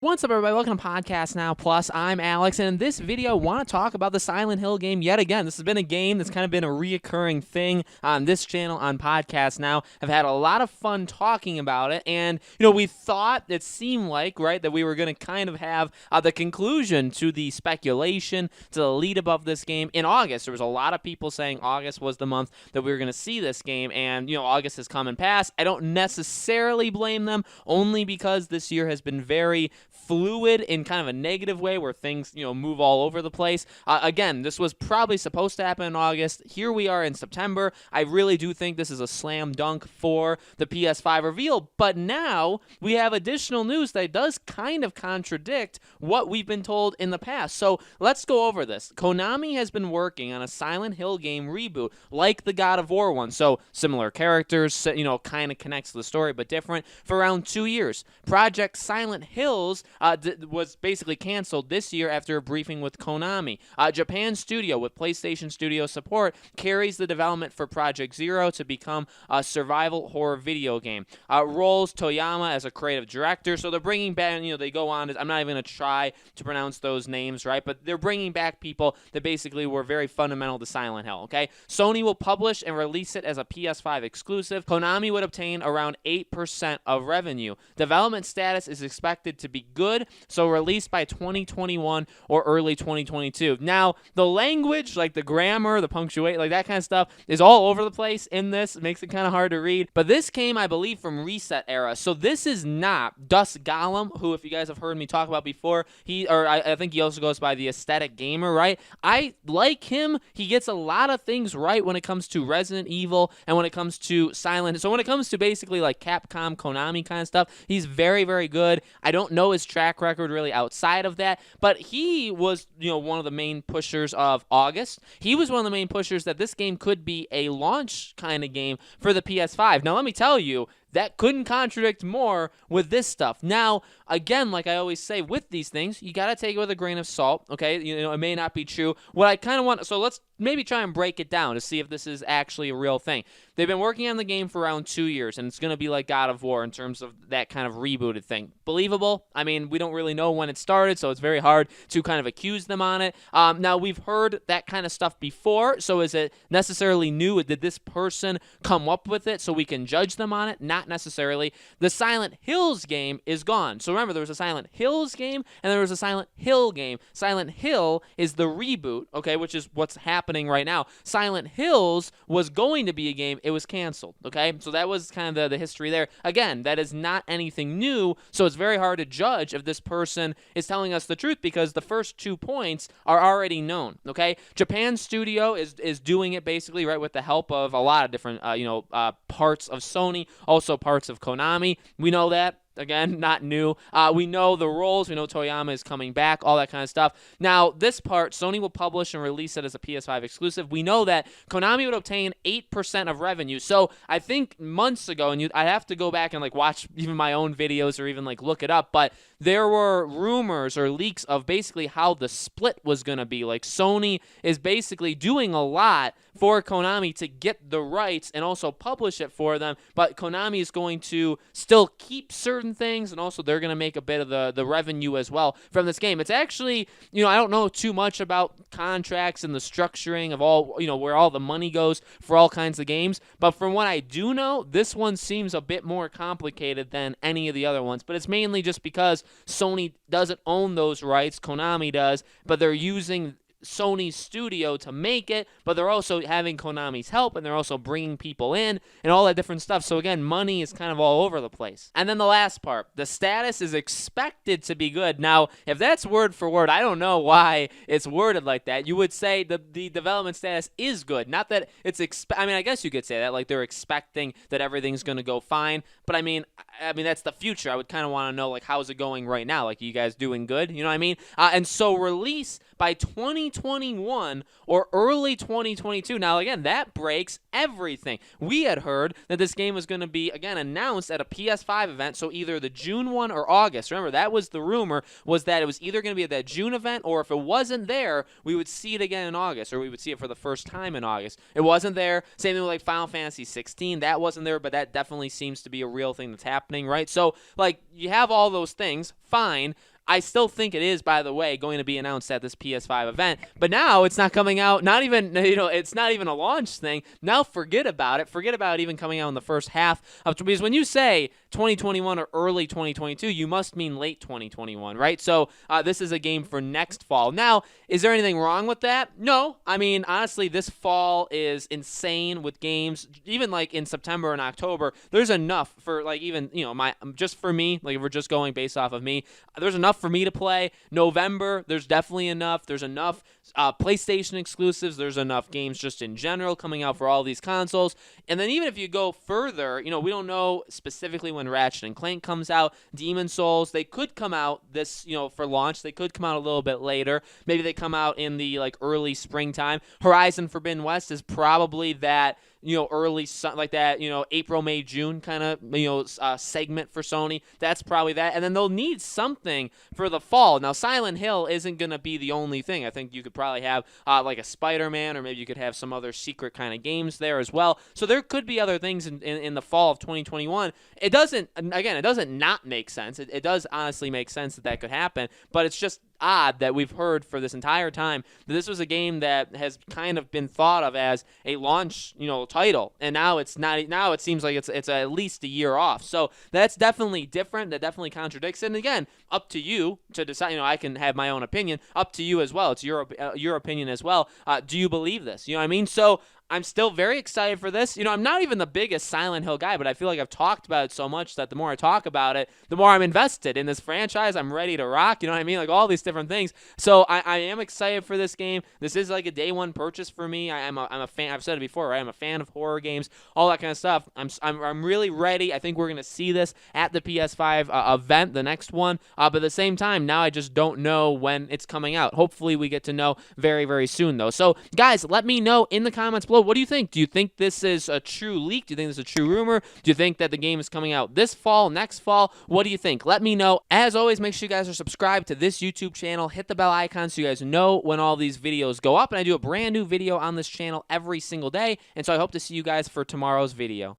What's up, everybody? Welcome to Podcast Now Plus. I'm Alex, and in this video, I want to talk about the Silent Hill game yet again. This has been a game that's kind of been a reoccurring thing on this channel on Podcast Now. I've had a lot of fun talking about it, and, we thought, it seemed like, right, that we were going to kind of have the conclusion to the speculation, to the lead above this game in August. There was a lot of people saying August was the month that we were going to see this game, and, August has come and passed. I don't necessarily blame them, only because this year has been very fluid in kind of a negative way where things, move all over the place. Again, this was probably supposed to happen in August. Here we are in September. I really do think this is a slam dunk for the PS5 reveal, but now we have additional news that does kind of contradict what we've been told in the past. So let's go over this. Konami has been working on a Silent Hill game reboot like the God of War one. So similar characters, kind of connects to the story, but different, for around 2 years. Project Silent Hills was basically canceled this year after a briefing with Konami. Japan Studio, with PlayStation Studio support, carries the development for Project Zero to become a survival horror video game. Roles Toyama as a creative director, so they're bringing back, they go on, I'm not even going to try to pronounce those names, right, but they're bringing back people that basically were very fundamental to Silent Hill, okay? Sony will publish and release it as a PS5 exclusive. Konami would obtain around 8% of revenue. Development status is expected to be good, so released by 2021 or early 2022. Now, the language, like the grammar, the punctuation, like that kind of stuff, is all over the place in this. It makes it kind of hard to read. But this came, I believe, from Reset Era. So this is not Dust Gollum, who, if you guys have heard me talk about before, I think he also goes by the Aesthetic Gamer, right? I like him. He gets a lot of things right when it comes to Resident Evil and when it comes to Silent. So when it comes to basically like Capcom, Konami kind of stuff, he's very, very good. I don't know his track record really outside of that, but he was, one of the main pushers of August. He was one of the main pushers that this game could be a launch kind of game for the PS5. Now, let me tell you, that couldn't contradict more with this stuff. Now, again, like I always say with these things, you got to take it with a grain of salt, okay? It may not be true. What I kind of want, so let's maybe try and break it down to see if this is actually a real thing. They've been working on the game for around 2 years, and it's going to be like God of War in terms of that kind of rebooted thing. Believable? I mean, we don't really know when it started, so it's very hard to kind of accuse them on it. Now, we've heard that kind of stuff before, so is it necessarily new? Did this person come up with it so we can judge them on it? Not necessarily. The Silent Hills game is gone. So remember, there was a Silent Hills game, and there was a Silent Hill game. Silent Hill is the reboot, okay, which is what's happening right now. Silent Hills was going to be a game. It was canceled, okay? So that was kind of the history there. Again, that is not anything new, so it's very hard to judge if this person is telling us the truth because the first 2 points are already known, okay? Japan Studio is doing it basically, right, with the help of a lot of different, parts of Sony, also parts of Konami. We know that. Again, not new. We know the roles. We know Toyama is coming back, all that kind of stuff. Now, this part, Sony will publish and release it as a PS5 exclusive. We know that Konami would obtain 8% of revenue. So I think months ago, and I have to go back and watch even my own videos or even look it up, but there were rumors or leaks of basically how the split was going to be. Like Sony is basically doing a lot for Konami to get the rights and also publish it for them, but Konami is going to still keep certain things, and also they're going to make a bit of the revenue as well from this game. It's actually, I don't know too much about contracts and the structuring of all, where all the money goes for all kinds of games, but from what I do know, this one seems a bit more complicated than any of the other ones, but it's mainly just because Sony doesn't own those rights, Konami does, but they're using Sony's studio to make it, but they're also having Konami's help, and they're also bringing people in and all that different stuff. So again, money is kind of all over the place. And then the last part, the status is expected to be good. Now, if that's word for word, I don't know why it's worded like that. You would say the development status is good. Not that it's I guess you could say that, like they're expecting that everything's going to go fine, but I mean that's the future. I would kind of want to know how's it going right now? Like, are you guys doing good? You know what I mean? And so release by 20 2021 or early 2022. Now, again, that breaks everything. We had heard that this game was going to be, again, announced at a PS5 event, so either the June one or August. Remember, that was the rumor, was that it was either going to be at that June event, or if it wasn't there, we would see it again in August, or we would see it for the first time in August. It wasn't there. Same thing with like Final Fantasy 16. That wasn't there, but that definitely seems to be a real thing that's happening, right? So, like, you have all those things, fine. I still think it is, by the way, going to be announced at this PS5 event. But now it's not coming out, not even, it's not even a launch thing. Now forget about it. Forget about it even coming out in the first half of, because when you say 2021 or early 2022, you must mean late 2021, right? So this is a game for next fall. Now, is there anything wrong with that? No. I mean, honestly, this fall is insane with games. Even like in September and October, there's enough for like even, just for me, like if we're just going based off of me, there's enough for me to play. November, there's definitely enough. There's enough PlayStation exclusives. There's enough games just in general coming out for all these consoles. And then even if you go further, we don't know specifically when Ratchet and Clank comes out. Demon Souls, they could come out this, for launch. They could come out a little bit later. Maybe they come out in the like early springtime. Horizon Forbidden West is probably that, early, like that, April, May, June kind of, segment for Sony. That's probably that. And then they'll need something for the fall. Now, Silent Hill isn't going to be the only thing. I think you could probably have like a Spider-Man, or maybe you could have some other secret kind of games there as well. So there could be other things in the fall of 2021. It doesn't not make sense. It does honestly make sense that could happen, but it's just odd that we've heard for this entire time that this was a game that has kind of been thought of as a launch, title, and now it's not. Now it seems like it's at least a year off. So that's definitely different. That definitely contradicts it. And again, up to you to decide. I can have my own opinion. Up to you as well. It's your opinion as well. Do you believe this? You know what I mean? So I'm still very excited for this. I'm not even the biggest Silent Hill guy, but I feel like I've talked about it so much that the more I talk about it, the more I'm invested in this franchise. I'm ready to rock. You know what I mean? Like all these different things. So I am excited for this game. This is like a day one purchase for me. I'm a fan. I've said it before, right? I'm a fan of horror games, all that kind of stuff. I'm really ready. I think we're gonna see this at the PS5 event, the next one. But at the same time, now I just don't know when it's coming out. Hopefully, we get to know very, very soon, though. So guys, let me know in the comments below. What do you think? Do you think this is a true leak? Do you think this is a true rumor? Do you think that the game is coming out this fall, next fall? What do you think? Let me know. As always, make sure you guys are subscribed to this YouTube channel. Hit the bell icon so you guys know when all these videos go up. And I do a brand new video on this channel every single day. And so I hope to see you guys for tomorrow's video.